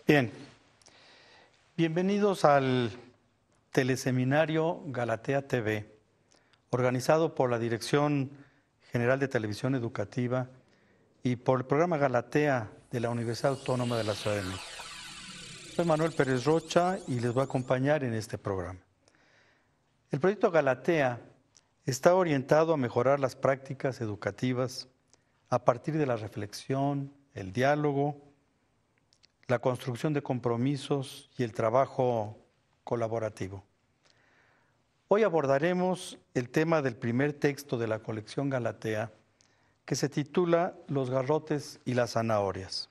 Bien, bienvenidos al teleseminario Galatea TV, organizado por la Dirección General de Televisión Educativa y por el programa Galatea de la Universidad Autónoma de la Ciudad de México. Soy Manuel Pérez Rocha y les voy a acompañar en este programa. El proyecto Galatea está orientado a mejorar las prácticas educativas a partir de la reflexión, el diálogo, la construcción de compromisos y el trabajo colaborativo. Hoy abordaremos el tema del primer texto de la colección Galatea, que se titula Los garrotes y las zanahorias.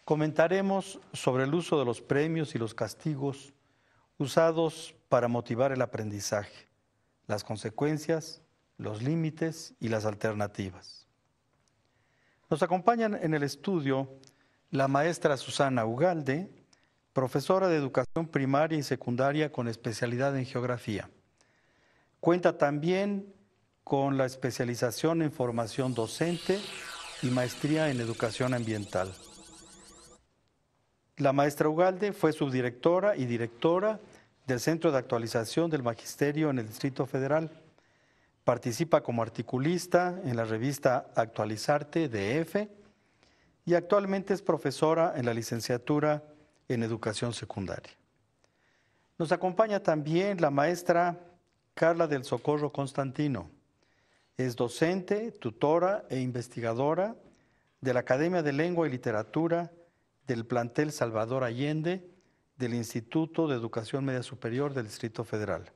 Comentaremos sobre el uso de los premios y los castigos usados para motivar el aprendizaje, las consecuencias, los límites y las alternativas. Nos acompañan en el estudio la maestra Susana Ugalde, profesora de educación primaria y secundaria con especialidad en geografía. Cuenta también con la especialización en formación docente y maestría en educación ambiental. La maestra Ugalde fue subdirectora y directora del Centro de Actualización del Magisterio en el Distrito Federal. Participa como articulista en la revista Actualizarte DF y actualmente es profesora en la licenciatura en Educación Secundaria. Nos acompaña también la maestra Carla del Socorro Constantino. Es docente, tutora e investigadora de la Academia de Lengua y Literatura del plantel Salvador Allende del Instituto de Educación Media Superior del Distrito Federal.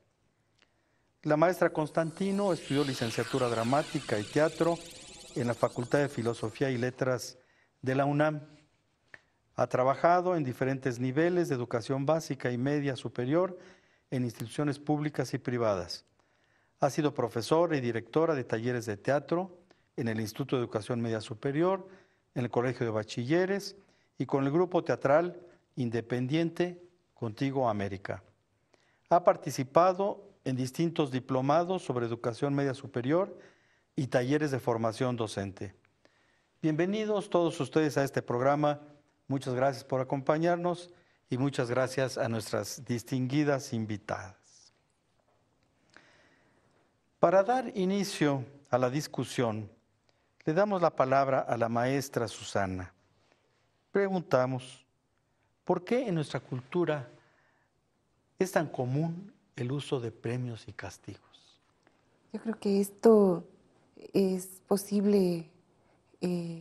La maestra Constantino estudió licenciatura dramática y teatro en la Facultad de Filosofía y Letras de la UNAM. Ha trabajado en diferentes niveles de educación básica y media superior en instituciones públicas y privadas. Ha sido profesora y directora de talleres de teatro en el Instituto de Educación Media Superior, en el Colegio de Bachilleres y con el grupo teatral independiente Contigo América. Ha participado en distintos diplomados sobre educación media superior y talleres de formación docente. Bienvenidos todos ustedes a este programa. Muchas gracias por acompañarnos y muchas gracias a nuestras distinguidas invitadas. Para dar inicio a la discusión, le damos la palabra a la maestra Susana. Preguntamos, ¿por qué en nuestra cultura es tan común el uso de premios y castigos? Yo creo que esto es posible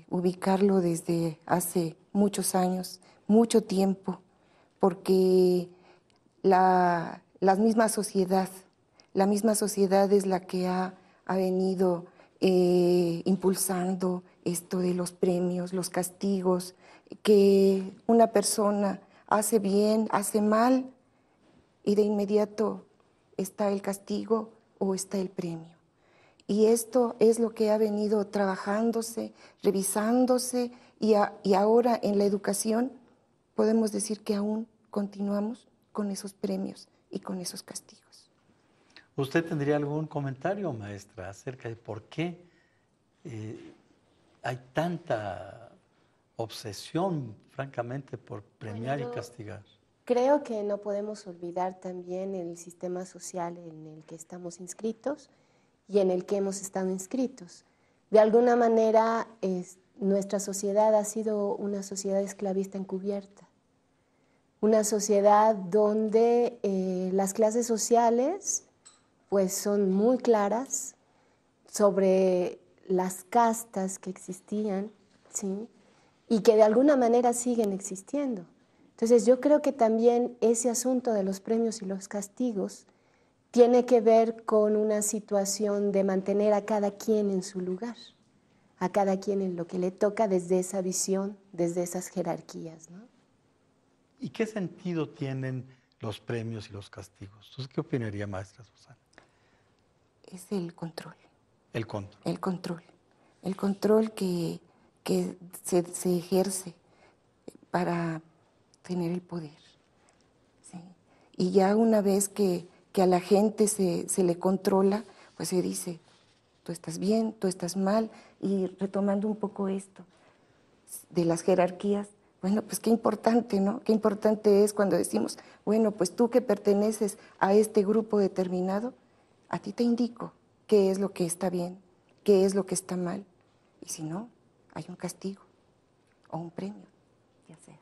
ubicarlo desde hace muchos años, mucho tiempo, porque la misma sociedad es la que ha venido impulsando esto de los premios, los castigos, que una persona hace bien, hace mal, y de inmediato está el castigo o está el premio. Y esto es lo que ha venido trabajándose, revisándose, y ahora en la educación podemos decir que aún continuamos con esos premios y con esos castigos. ¿Usted tendría algún comentario, maestra, acerca de por qué hay tanta obsesión, francamente, por premiar y castigar? Creo que no podemos olvidar también el sistema social en el que estamos inscritos y en el que hemos estado inscritos. De alguna manera, nuestra sociedad ha sido una sociedad esclavista encubierta, una sociedad donde las clases sociales pues, son muy claras sobre las castas que existían, ¿sí? Y que de alguna manera siguen existiendo. Entonces yo creo que también ese asunto de los premios y los castigos tiene que ver con una situación de mantener a cada quien en su lugar, a cada quien en lo que le toca desde esa visión, desde esas jerarquías, ¿no? ¿Y qué sentido tienen los premios y los castigos? ¿Usted qué opinaría, maestra Susana? Es el control. El control. El control. El control que se ejerce para tener el poder. ¿Sí? Y ya una vez que a la gente se le controla, pues se dice, tú estás bien, tú estás mal, y retomando un poco esto de las jerarquías, Bueno, pues qué importante, ¿no? Qué importante es cuando decimos, bueno, pues tú que perteneces a este grupo determinado, a ti te indico qué es lo que está bien, qué es lo que está mal. Y si no, hay un castigo o un premio, ya sea.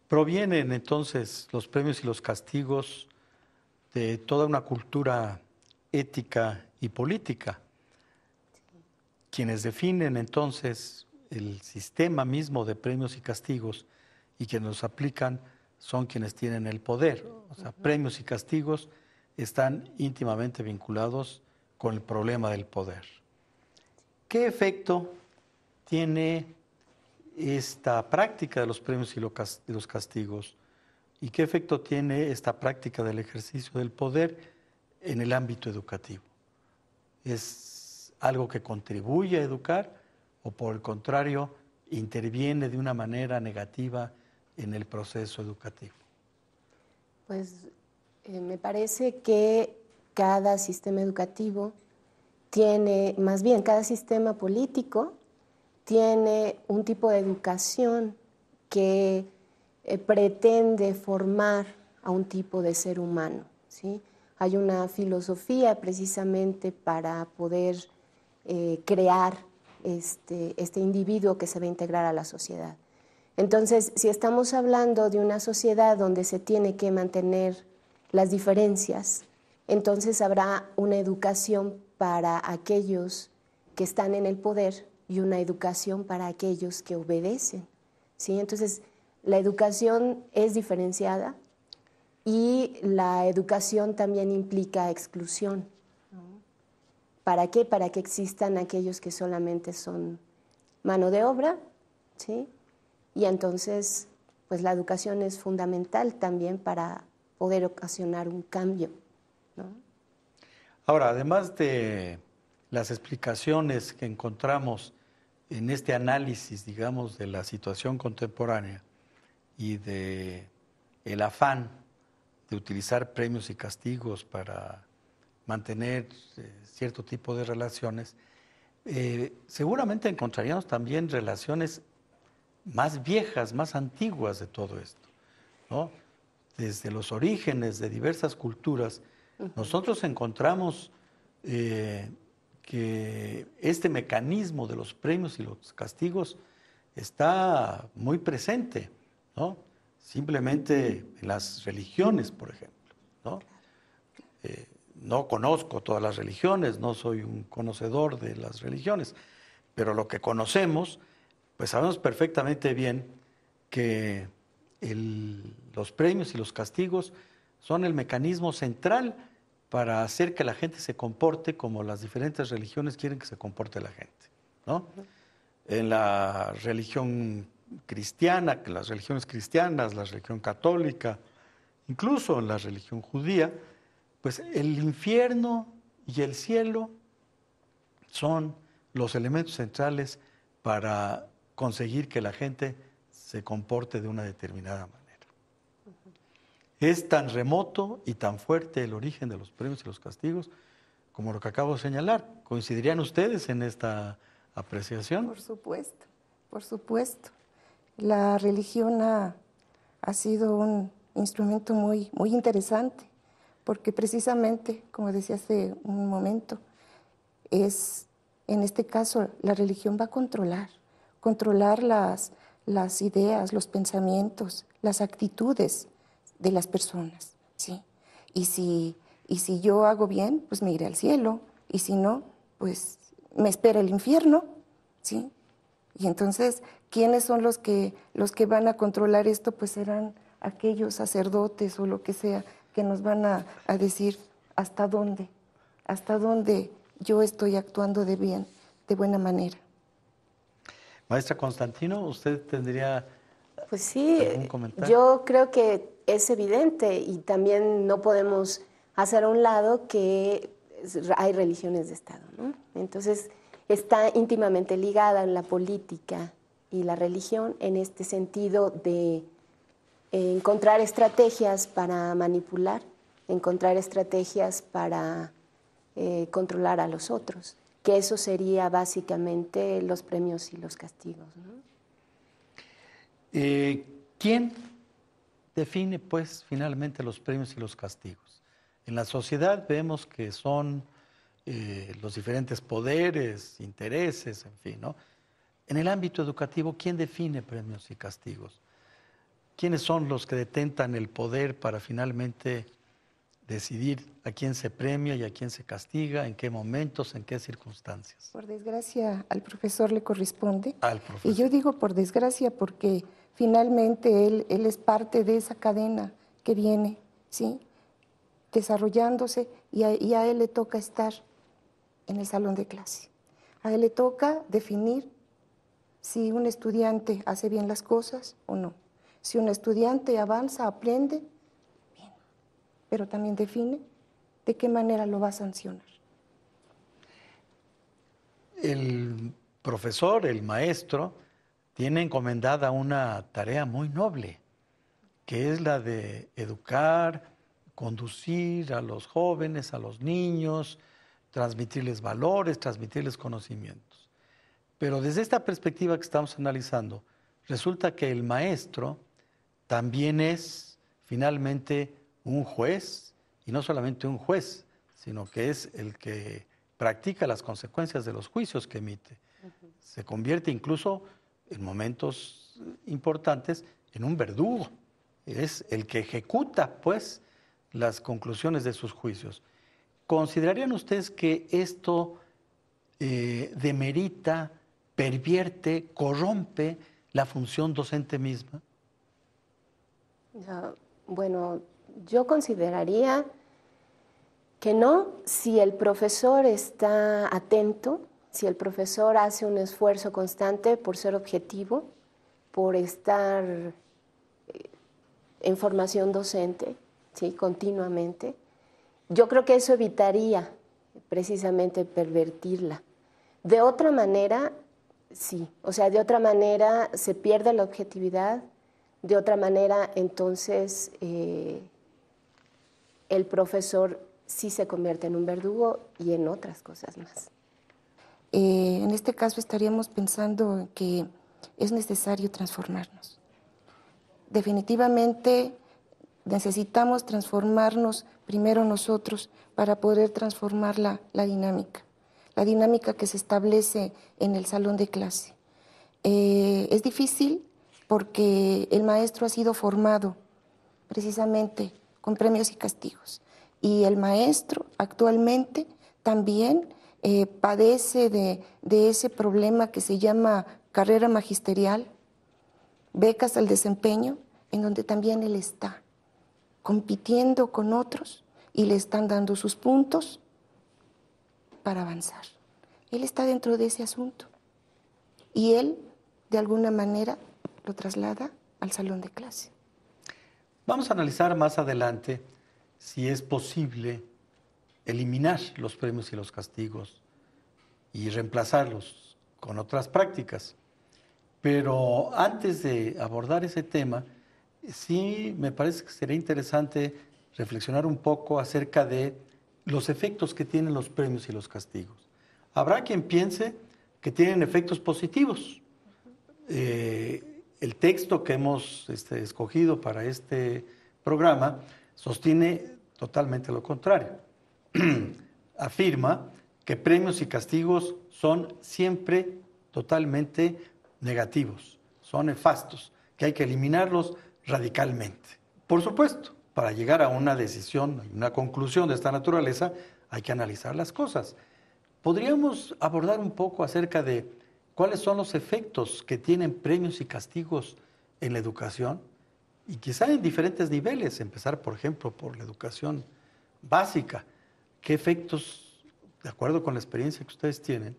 Provienen entonces los premios y los castigos de toda una cultura ética y política. Quienes definen entonces el sistema mismo de premios y castigos y quienes los aplican son quienes tienen el poder. O sea, premios y castigos están íntimamente vinculados con el problema del poder. ¿Qué efecto tiene esta práctica de los premios y los castigos? ¿Y qué efecto tiene esta práctica del ejercicio del poder en el ámbito educativo? ¿Es algo que contribuye a educar o por el contrario interviene de una manera negativa en el proceso educativo? Pues me parece que cada sistema educativo tiene, más bien cada sistema político tiene un tipo de educación que pretende formar a un tipo de ser humano, ¿sí? Hay una filosofía precisamente para poder crear este individuo que se va a integrar a la sociedad. Entonces, si estamos hablando de una sociedad donde se tiene que mantener las diferencias, entonces habrá una educación para aquellos que están en el poder y una educación para aquellos que obedecen, ¿sí? Entonces, la educación es diferenciada y la educación también implica exclusión, ¿no? ¿Para qué? Para que existan aquellos que solamente son mano de obra, ¿sí? Y entonces, pues la educación es fundamental también para poder ocasionar un cambio, ¿no? Ahora, además de las explicaciones que encontramos en este análisis, digamos, de la situación contemporánea y de el afán de utilizar premios y castigos para mantener cierto tipo de relaciones, seguramente encontraríamos también relaciones más viejas, más antiguas de todo esto, ¿no? Desde los orígenes de diversas culturas, nosotros encontramos que este mecanismo de los premios y los castigos está muy presente, ¿no? Simplemente en las religiones, por ejemplo, ¿no? No conozco todas las religiones, no soy un conocedor de las religiones, pero lo que conocemos, pues sabemos perfectamente bien que los premios y los castigos son el mecanismo central para hacer que la gente se comporte como las diferentes religiones quieren que se comporte la gente, ¿no? En la religión cristiana, en las religiones cristianas, la religión católica, incluso en la religión judía, pues el infierno y el cielo son los elementos centrales para conseguir que la gente se comporte de una determinada manera. Es tan remoto y tan fuerte el origen de los premios y los castigos como lo que acabo de señalar. ¿Coincidirían ustedes en esta apreciación? Por supuesto, por supuesto. La religión ha sido un instrumento muy, muy interesante, porque precisamente, como decía hace un momento, en este caso, la religión va a controlar las ideas, los pensamientos, las actitudes de las personas, ¿sí? Y si yo hago bien, pues me iré al cielo, y si no, pues me espera el infierno, ¿sí? Y entonces, ¿quiénes son los que van a controlar esto? Pues serán aquellos sacerdotes o lo que sea, que nos van a decir hasta dónde yo estoy actuando de bien, de buena manera. Maestra Constantino, ¿usted tendría pues sí, algún comentario? Yo creo que es evidente y también no podemos hacer a un lado que hay religiones de Estado, ¿no? Entonces, está íntimamente ligada la política y la religión en este sentido de encontrar estrategias para manipular, encontrar estrategias para controlar a los otros, que eso sería básicamente los premios y los castigos, ¿no? ¿Quién define, pues, finalmente los premios y los castigos? En la sociedad vemos que son los diferentes poderes, intereses, en fin, ¿no? En el ámbito educativo, ¿quién define premios y castigos? ¿Quiénes son los que detentan el poder para finalmente decidir a quién se premia y a quién se castiga, en qué momentos, en qué circunstancias? Por desgracia, al profesor le corresponde. Al Y profesor. yo digo por desgracia porque finalmente él es parte de esa cadena que viene, ¿sí? Desarrollándose y a él le toca estar en el salón de clase. A él le toca definir si un estudiante hace bien las cosas o no. Si un estudiante avanza, aprende, bien, pero también define de qué manera lo va a sancionar. El profesor, el maestro, tiene encomendada una tarea muy noble, que es la de educar, conducir a los jóvenes, a los niños, transmitirles valores, transmitirles conocimientos. Pero desde esta perspectiva que estamos analizando, resulta que el maestro también es finalmente un juez, y no solamente un juez, sino que es el que practica las consecuencias de los juicios que emite. Se convierte incluso en momentos importantes en un verdugo. Es el que ejecuta, pues, las conclusiones de sus juicios. ¿Considerarían ustedes que esto demerita, pervierte, corrompe la función docente misma? Bueno, yo consideraría que no, si el profesor está atento, si el profesor hace un esfuerzo constante por ser objetivo, por estar en formación docente, ¿sí? Continuamente, yo creo que eso evitaría precisamente pervertirla. De otra manera, sí, o sea, de otra manera se pierde la objetividad, de otra manera entonces el profesor sí se convierte en un verdugo y en otras cosas más. En este caso estaríamos pensando que es necesario transformarnos. Definitivamente necesitamos transformarnos primero nosotros para poder transformar la dinámica que se establece en el salón de clase. Es difícil porque el maestro ha sido formado precisamente con premios y castigos. Y el maestro actualmente también padece de ese problema que se llama carrera magisterial, becas al desempeño, en donde también él está compitiendo con otros y le están dando sus puntos para avanzar. Él está dentro de ese asunto y él, de alguna manera, lo traslada al salón de clase. Vamos a analizar más adelante si es posible eliminar los premios y los castigos y reemplazarlos con otras prácticas. Pero antes de abordar ese tema, sí me parece que sería interesante reflexionar un poco acerca de los efectos que tienen los premios y los castigos. Habrá quien piense que tienen efectos positivos. El texto que hemos escogido para este programa sostiene totalmente lo contrario. Afirma que premios y castigos son siempre totalmente negativos, son nefastos, que hay que eliminarlos radicalmente. Por supuesto, para llegar a una decisión, una conclusión de esta naturaleza, hay que analizar las cosas. ¿Podríamos abordar un poco acerca de cuáles son los efectos que tienen premios y castigos en la educación? Y quizá en diferentes niveles, empezar, por ejemplo, por la educación básica. ¿Qué efectos, de acuerdo con la experiencia que ustedes tienen,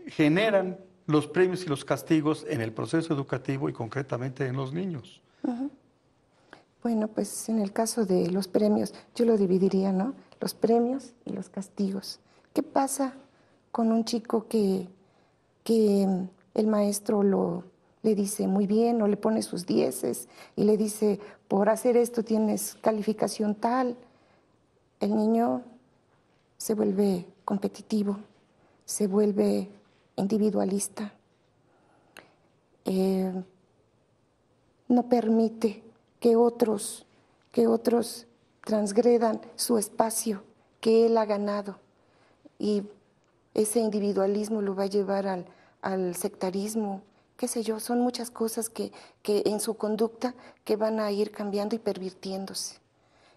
generan los premios y los castigos en el proceso educativo y concretamente en los niños? Uh-huh. Bueno, pues en el caso de los premios, yo lo dividiría, ¿no? Los premios y los castigos. ¿Qué pasa con un chico que el maestro le dice muy bien o le pone sus 10 y le dice, por hacer esto tienes calificación tal? El niño se vuelve competitivo, se vuelve individualista. no permite que otros transgredan su espacio que él ha ganado. Y ese individualismo lo va a llevar al sectarismo, qué sé yo, son muchas cosas que en su conducta que van a ir cambiando y pervirtiéndose.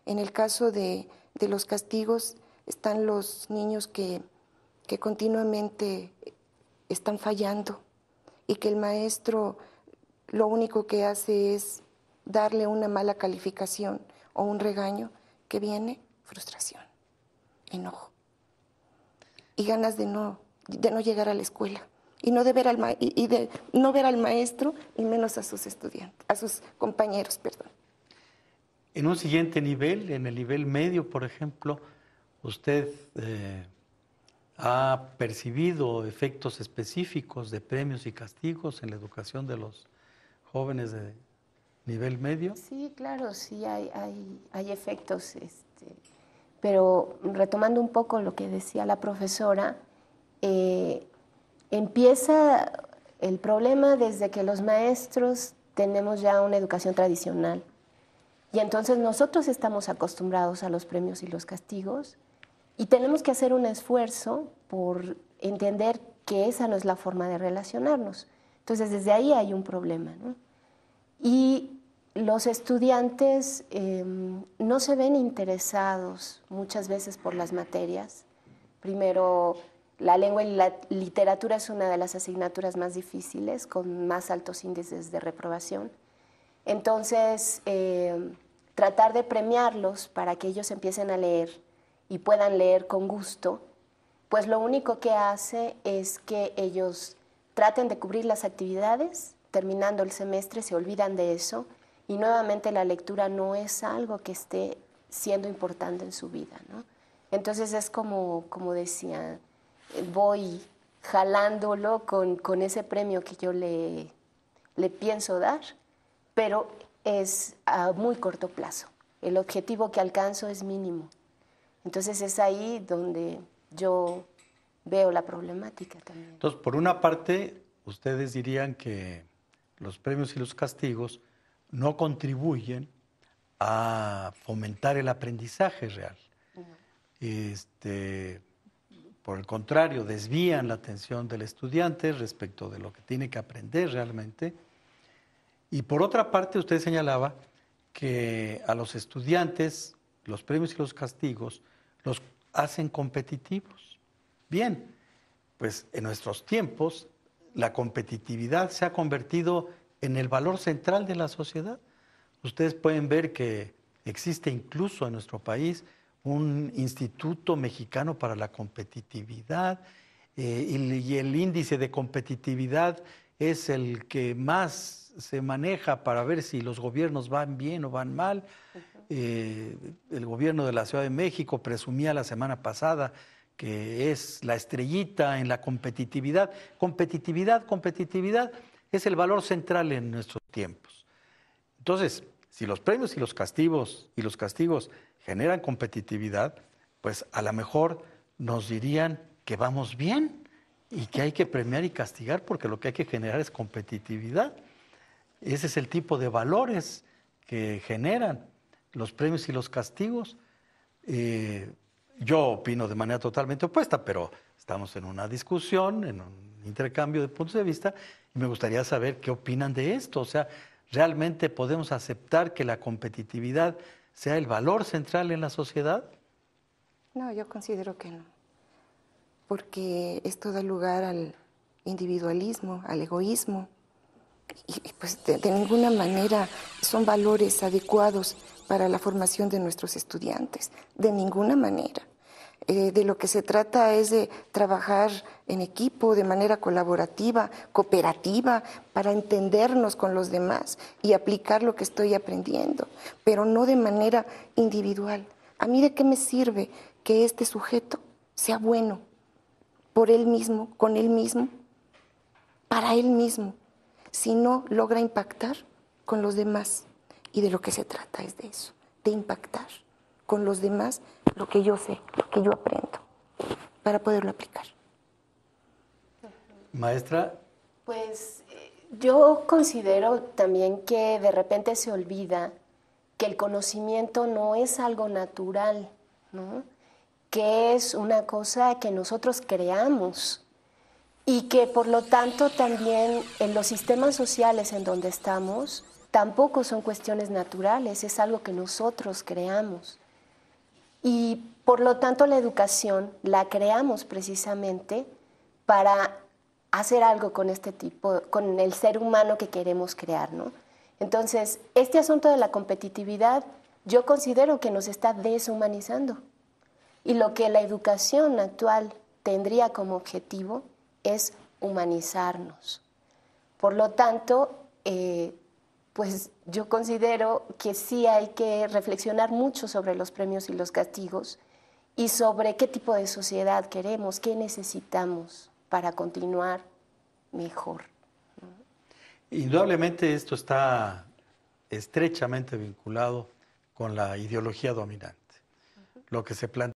En el caso de los castigos están los niños que continuamente están fallando y que el maestro lo único que hace es darle una mala calificación o un regaño, que viene frustración, enojo y ganas de no llegar a la escuela y no de ver no ver al maestro y menos a sus estudiantes, a sus compañeros, perdón. En un siguiente nivel, en el nivel medio, por ejemplo, usted ha percibido efectos específicos de premios y castigos en la educación de los jóvenes de nivel medio. Sí, claro, sí hay efectos, pero retomando un poco lo que decía la profesora, empieza el problema desde que los maestros tenemos ya una educación tradicional y entonces nosotros estamos acostumbrados a los premios y los castigos y tenemos que hacer un esfuerzo por entender que esa no es la forma de relacionarnos. Entonces desde ahí hay un problema, ¿no? Y los estudiantes no se ven interesados muchas veces por las materias. Primero, la lengua y la literatura es una de las asignaturas más difíciles, con más altos índices de reprobación. Entonces, tratar de premiarlos para que ellos empiecen a leer y puedan leer con gusto, pues lo único que hace es que ellos traten de cubrir las actividades, terminando el semestre se olvidan de eso y nuevamente la lectura no es algo que esté siendo importante en su vida, ¿no? Entonces es como decía, voy jalándolo con ese premio que yo le pienso dar, pero es a muy corto plazo. El objetivo que alcanzo es mínimo. Entonces es ahí donde yo veo la problemática también. Entonces, por una parte, ustedes dirían que los premios y los castigos no contribuyen a fomentar el aprendizaje real. No. Por el contrario, desvían la atención del estudiante respecto de lo que tiene que aprender realmente. Y por otra parte, usted señalaba que a los estudiantes los premios y los castigos los hacen competitivos. Bien, pues en nuestros tiempos la competitividad se ha convertido en el valor central de la sociedad. Ustedes pueden ver que existe incluso en nuestro país un Instituto Mexicano para la Competitividad y el índice de competitividad es el que más se maneja para ver si los gobiernos van bien o van mal. El gobierno de la Ciudad de México presumía la semana pasada que es la estrellita en la competitividad. Competitividad es el valor central en nuestros tiempos. Entonces, si los premios y los castigos generan competitividad, pues a lo mejor nos dirían que vamos bien y que hay que premiar y castigar porque lo que hay que generar es competitividad. Ese es el tipo de valores que generan los premios y los castigos. Yo opino de manera totalmente opuesta, pero estamos en una discusión, en un intercambio de puntos de vista y me gustaría saber qué opinan de esto. O sea, ¿realmente podemos aceptar que la competitividad sea el valor central en la sociedad? No, yo considero que no, porque esto da lugar al individualismo, al egoísmo, y pues de ninguna manera son valores adecuados para la formación de nuestros estudiantes, de ninguna manera. De lo que se trata es de trabajar en equipo, de manera colaborativa, cooperativa, para entendernos con los demás y aplicar lo que estoy aprendiendo, pero no de manera individual. ¿A mí de qué me sirve que este sujeto sea bueno por él mismo, con él mismo, para él mismo, si no logra impactar con los demás? Y de lo que se trata es de eso, de impactar con los demás lo que yo sé, lo que yo aprendo, para poderlo aplicar. Maestra. Pues Yo considero también que de repente se olvida que el conocimiento no es algo natural, ¿no? Que es una cosa que nosotros creamos y que por lo tanto también en los sistemas sociales en donde estamos tampoco son cuestiones naturales, es algo que nosotros creamos. Y por lo tanto la educación la creamos precisamente para hacer algo con este tipo, con el ser humano que queremos crear, ¿no? Entonces, este asunto de la competitividad yo considero que nos está deshumanizando. Y lo que la educación actual tendría como objetivo es humanizarnos. Por lo tanto, pues yo considero que sí hay que reflexionar mucho sobre los premios y los castigos y sobre qué tipo de sociedad queremos, qué necesitamos para continuar mejor. Indudablemente esto está estrechamente vinculado con la ideología dominante. Lo que se plantea